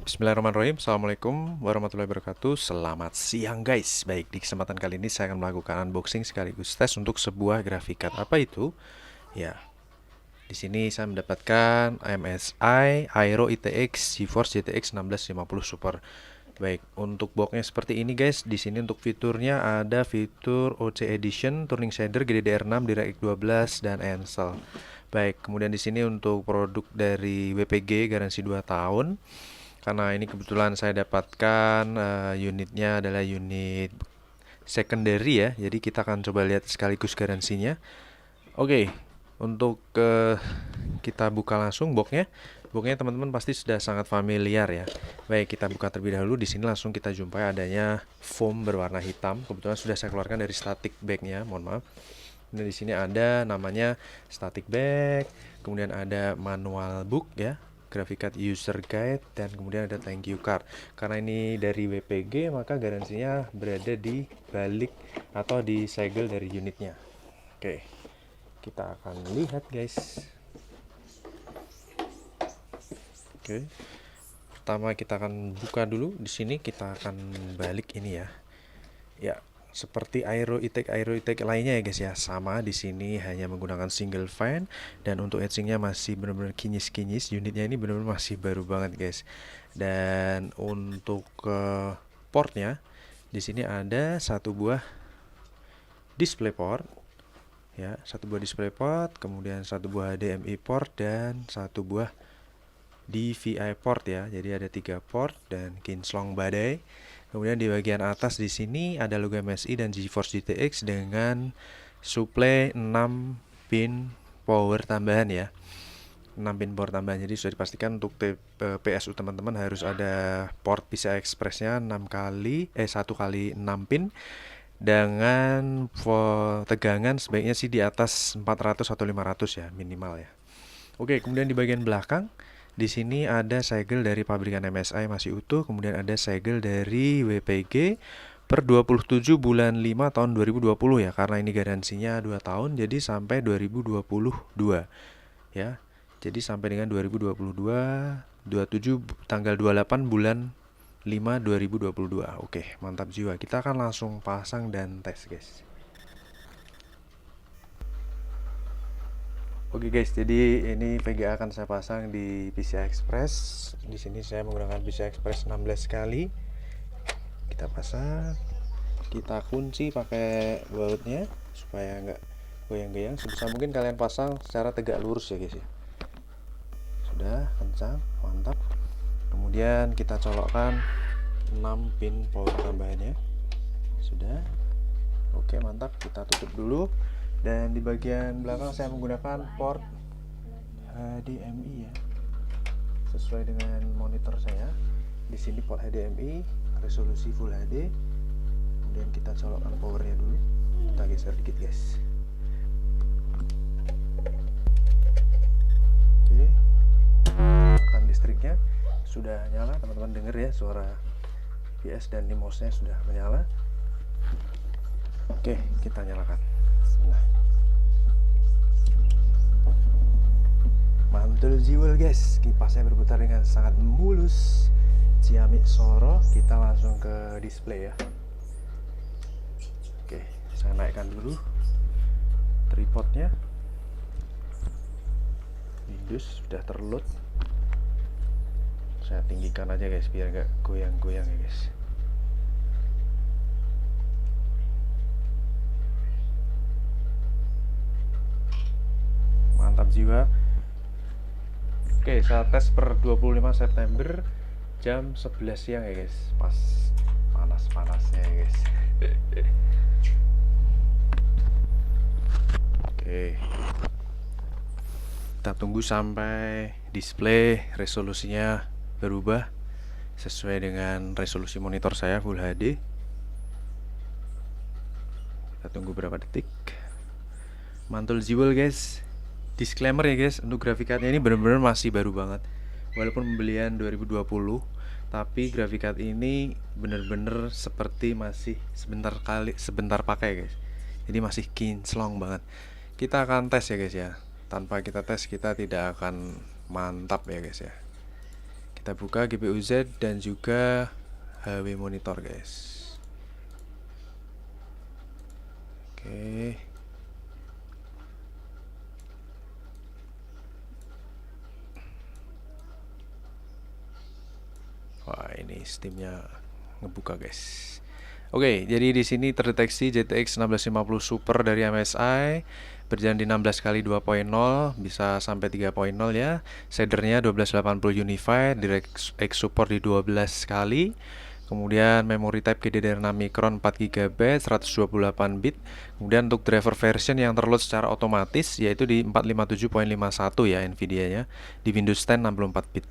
Bismillahirrahmanirrahim. Assalamualaikum warahmatullahi wabarakatuh. Selamat siang guys. Baik, di kesempatan kali ini saya akan melakukan unboxing sekaligus tes untuk sebuah graphic card. Apa itu? Ya, di sini saya mendapatkan MSI Aero ITX GeForce GTX 1650 Super. Baik, untuk boxnya seperti ini guys. Di sini untuk fiturnya ada fitur OC Edition, Turning Shader, GDDR6, DirectX 12 dan Ansel. Baik, kemudian di sini untuk produk dari WPG garansi 2 tahun. Karena ini kebetulan saya dapatkan unitnya adalah unit secondary ya. Jadi kita akan coba lihat sekaligus garansinya. Oke, untuk kita buka langsung boxnya. Boxnya teman-teman pasti sudah sangat familiar ya. Baik, kita buka terlebih dahulu. Di sini langsung kita jumpai adanya foam berwarna hitam. Kebetulan sudah saya keluarkan dari static bagnya, mohon maaf. Dan di sini ada namanya static bag, kemudian ada manual book ya, graphic card user guide, dan kemudian ada thank you card. Karena ini dari WPG, maka garansinya berada di balik atau di segel dari unitnya. Oke, kita akan lihat guys. Oke, pertama kita akan buka dulu. Di sini kita akan balik ini ya. Ya, seperti Aero ITX lainnya ya guys ya, sama di sini hanya menggunakan single fan, dan untuk etchingnya masih benar-benar kinyis-kinyis. Unitnya ini benar-benar masih baru banget guys. Dan untuk portnya di sini ada satu buah display port ya, satu buah display port, kemudian satu buah HDMI port dan satu buah DVI port ya. Jadi ada 3 port dan kinslong badai. Kemudian di bagian atas di sini ada logo MSI dan GeForce GTX dengan suplai 6 pin power tambahan ya. 6 pin power tambahan. Jadi sudah dipastikan untuk PSU teman-teman harus ada port PCI Express-nya 6 kali 1 kali 6 pin dengan tegangan sebaiknya sih di atas 400 atau 500 ya minimal ya. Oke, kemudian di bagian belakang di sini ada segel dari pabrikan MSI masih utuh, kemudian ada segel dari WPG per 27 bulan 5 tahun 2020 ya, karena ini garansinya 2 tahun jadi sampai 2022 ya. Jadi sampai dengan 2022, 27 tanggal 28 bulan 5 2022. Oke, mantap jiwa. Kita akan langsung pasang dan tes, guys. Oke guys, jadi ini VGA akan saya pasang di PCI Express. Di sini saya menggunakan PCI Express 16 kali. Kita pasang, kita kunci pakai bautnya supaya nggak goyang-goyang. Sebisa mungkin kalian pasang secara tegak lurus ya guys ya. Sudah kencang, mantap. Kemudian kita colokkan 6 pin power tambahannya. Sudah. Oke, mantap. Kita tutup dulu. Dan di bagian belakang saya menggunakan port HDMI ya, sesuai dengan monitor saya. Di sini port HDMI resolusi Full HD. Kemudian kita colokkan powernya dulu. Kita geser dikit guys. Oke, nyalakan listriknya. Sudah nyala, teman-teman dengar ya suara PS dan mouse-nya sudah menyala. Oke, kita nyalakan. Mantul jiwa guys, kipasnya berputar dengan sangat mulus. Ciamik soro. Kita langsung ke display ya. Oke, saya naikkan dulu tripodnya. Windows sudah terload. Saya tinggikan aja guys biar nggak goyang-goyang ya guys. Mantap jiwa. Oke, saya tes per 25 September jam 11 siang ya guys. Pas panas-panasnya ya guys. Oke, kita tunggu sampai display resolusinya berubah sesuai dengan resolusi monitor saya Full HD. Kita tunggu berapa detik. Mantul jiwa guys. Disclaimer ya guys, untuk graphic cardnya ini benar-benar masih baru banget. Walaupun pembelian 2020, tapi graphic card ini benar-benar seperti masih sebentar pakai guys. Jadi masih kinclong banget. Kita akan tes ya guys ya. Tanpa kita tes kita tidak akan mantap ya guys ya. Kita buka GPU Z dan juga HW monitor guys. Oke. Wah, ini Steamnya ngebuka guys. Oke, jadi di sini terdeteksi GTX 1650 Super dari MSI berjalan di 16 kali 2.0, bisa sampai 3.0 ya. Shadernya 1280 Unified, DirectX support di 12 kali. Kemudian memory type GDDR6 Micron 4 GB 128 bit. Kemudian untuk driver version yang terload secara otomatis yaitu di 457.51 ya Nvidia-nya, di Windows 10 64 bit.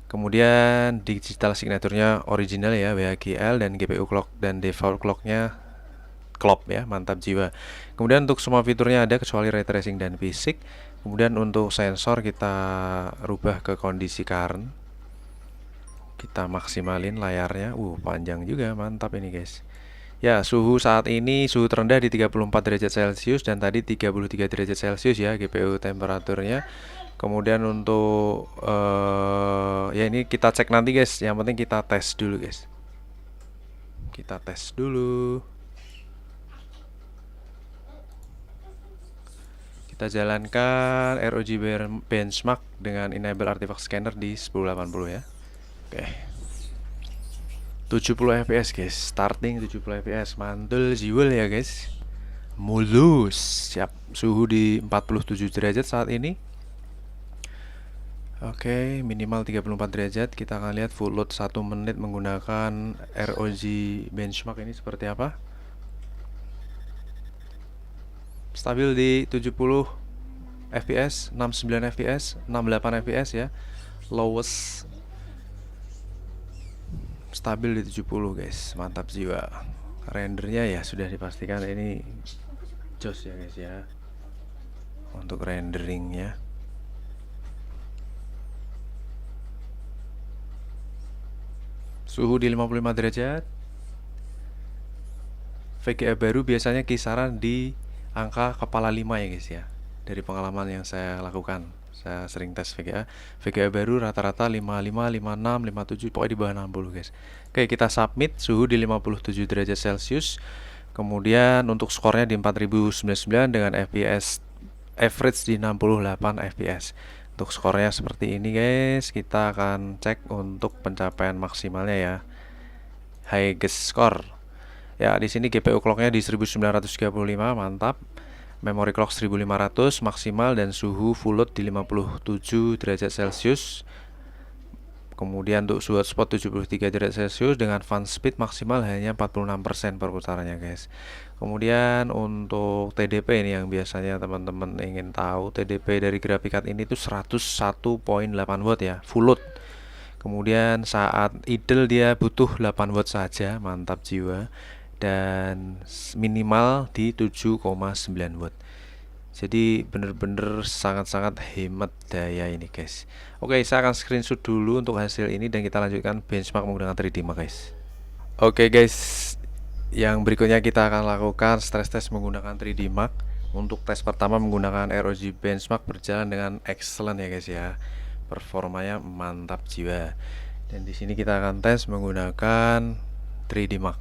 Kemudian digital signaturnya original ya, WHGL, dan GPU clock dan default clocknya clock ya, mantap jiwa. Kemudian untuk semua fiturnya ada kecuali ray tracing dan fisik. Kemudian untuk sensor kita rubah ke kondisi current, kita maksimalin layarnya. Panjang juga, mantap ini guys. Ya, suhu saat ini suhu terendah di 34 derajat Celcius dan tadi 33 derajat Celcius ya GPU temperaturnya. Kemudian untuk ya ini kita cek nanti guys. Yang penting kita tes dulu guys. Kita tes dulu. Kita jalankan ROG benchmark dengan enable artifact scanner di 1080 ya. Oke. 70 fps guys. Starting 70 fps. Mantul jiwel ya guys. Mulus. Siap. Suhu di 47 derajat saat ini. Oke, minimal 34 derajat. Kita akan lihat full load 1 menit menggunakan ROG benchmark ini seperti apa. Stabil di 70 fps, 69 fps, 68 fps ya. Lowest stabil di 70 guys. Mantap jiwa. Rendernya ya sudah dipastikan ini jos ya guys ya. Untuk renderingnya. Suhu di 55 derajat. VGA baru biasanya kisaran di angka kepala 5 ya guys ya. Dari pengalaman yang saya lakukan, saya sering tes VGA. VGA baru rata-rata 55, 56, 57, pokoknya di bawah 60 guys. Oke, kita submit. Suhu di 57 derajat Celcius. Kemudian untuk skornya di 4099 dengan FPS average di 68 fps. Untuk skornya seperti ini guys. Kita akan cek untuk pencapaian maksimalnya ya. Highest score. Ya, di sini GPU clocknya di 1935, mantap. Memory clock 1500 maksimal dan suhu full load di 57 derajat Celcius. Kemudian untuk suhu hotspot 73 derajat Celcius dengan fan speed maksimal hanya 46% per putarannya guys. Kemudian untuk TDP ini yang biasanya teman-teman ingin tahu, TDP dari graphic card ini tuh 101.8 watt ya, full load. Kemudian saat idle dia butuh 8 watt saja, mantap jiwa. Dan minimal di 7,9 watt. Jadi bener-bener sangat-sangat hemat daya ini guys. Oke, saya akan screenshot dulu untuk hasil ini dan kita lanjutkan benchmark menggunakan 3D Mark guys. Oke guys, yang berikutnya kita akan lakukan stress test menggunakan 3D Mark. Untuk tes pertama menggunakan ROG benchmark berjalan dengan excellent ya guys ya. Performanya mantap jiwa. Dan di sini kita akan tes menggunakan 3D Mark.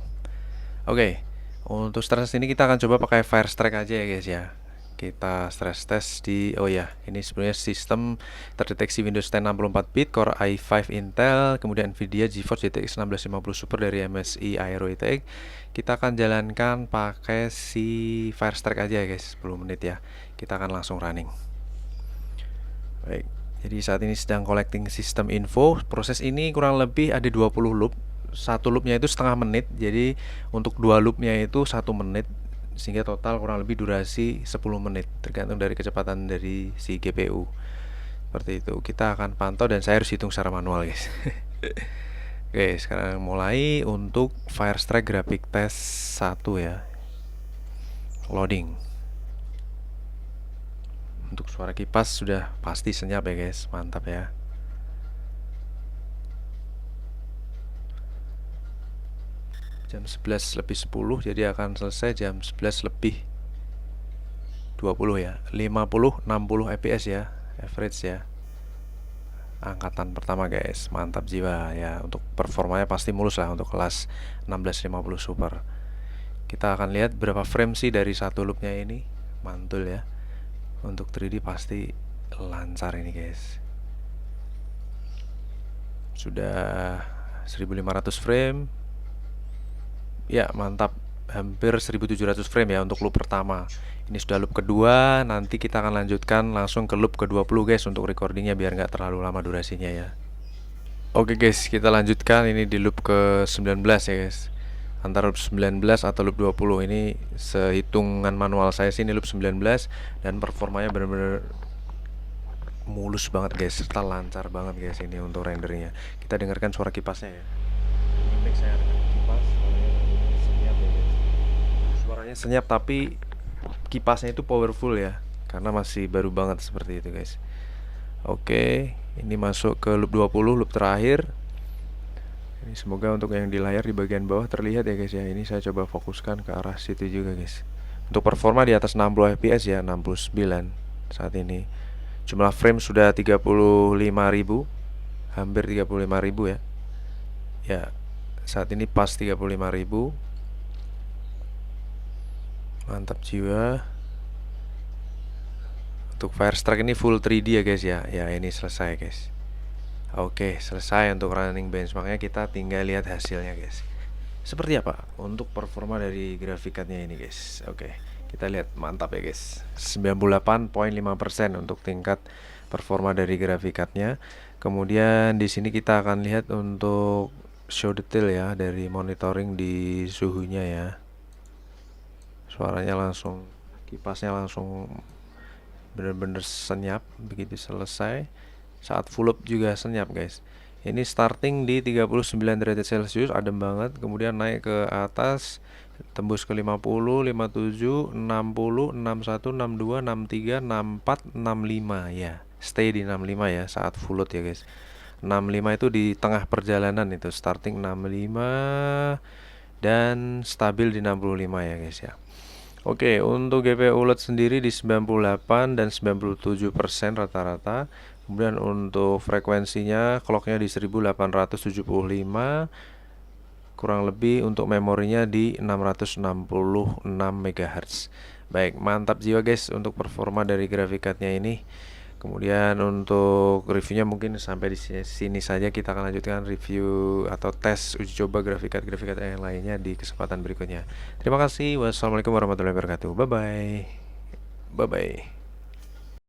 Oke, untuk stress test ini kita akan coba pakai Firestrike aja ya guys ya. Kita stress test di ini sebenarnya sistem terdeteksi Windows 10 64 bit, Core i5 Intel, kemudian Nvidia GeForce GTX 1650 Super dari MSI Aero ITX. Kita akan jalankan pakai si Firestrike aja ya guys, 10 menit ya. Kita akan langsung running. Baik, jadi saat ini sedang collecting system info. Proses ini kurang lebih ada 20 loop. Satu loopnya itu setengah menit, jadi untuk dua loopnya itu 1 menit, sehingga total kurang lebih durasi 10 menit tergantung dari kecepatan dari si GPU. Seperti itu. Kita akan pantau dan saya harus hitung secara manual guys. Oke, sekarang mulai untuk Firestrike graphic test 1 ya. Loading. Untuk suara kipas sudah pasti senyap ya guys, mantap ya. Jam 11 lebih 10, jadi akan selesai jam 11 lebih 20 ya. 50 60 fps ya, average ya. angkatan pertama guys, mantap jiwa ya. Untuk performanya pasti mulus lah untuk kelas 1650 Super. Kita akan lihat berapa frame sih dari satu loopnya ini. Mantul ya. Untuk 3D pasti lancar ini guys. Sudah 1500 frame. Ya mantap, hampir 1700 frame ya untuk loop pertama. Ini sudah loop kedua, nanti kita akan lanjutkan langsung ke loop ke-20 guys untuk recordingnya biar nggak terlalu lama durasinya ya. Oke guys, kita lanjutkan ini di loop ke-19 ya guys. Antara loop 19 atau loop 20. Ini sehitungan manual saya sih ini loop 19 dan performanya benar-benar mulus banget guys, serta lancar banget guys ini untuk rendernya. Kita dengarkan suara kipasnya ya. Ini saya kipas, suaranya senyap ya guys. Suaranya senyap tapi kipasnya itu powerful ya, karena masih baru banget seperti itu guys. Oke, ini masuk ke loop 20, loop terakhir. Ini semoga untuk yang di layar di bagian bawah terlihat ya guys ya. Ini saya coba fokuskan ke arah situ juga guys. Untuk performa di atas 60 fps ya, 69 saat ini. Jumlah frame sudah 35.000, hampir 35.000 ya. Ya, saat ini pas 35.000. Mantap jiwa. Untuk Firestrike ini full 3D ya guys ya. Ya, ini selesai guys. Oke, selesai untuk running benchmarknya. Kita tinggal lihat hasilnya guys. Seperti apa untuk performa dari graphic cardnya ini guys. Oke, kita lihat, mantap ya guys. 98.5% untuk tingkat performa dari graphic cardnya. Kemudian di sini kita akan lihat untuk show detail ya dari monitoring di suhunya ya. Suaranya langsung, kipasnya langsung bener-bener senyap begitu selesai. Saat full up juga senyap guys. Ini starting di 39 derajat Celcius, adem banget. Kemudian naik ke atas, tembus ke 50, 57, 60, 61, 62, 63, 64, 65 ya. Stay di 65 ya saat full load ya guys. 65 itu di tengah perjalanan itu, starting 65 dan stabil di 65 ya guys ya. Oke, untuk GPU ULED sendiri di 98 dan 97% rata-rata. Kemudian untuk frekuensinya clocknya di 1875, kurang lebih untuk memorinya di 666 MHz. Baik, mantap jiwa guys untuk performa dari graphic cardnya ini. Kemudian untuk reviewnya mungkin sampai di sini saja. Kita akan lanjutkan review atau tes uji coba graphic card yang lainnya di kesempatan berikutnya. Terima kasih. Wassalamualaikum warahmatullahi wabarakatuh. Bye bye. Bye bye.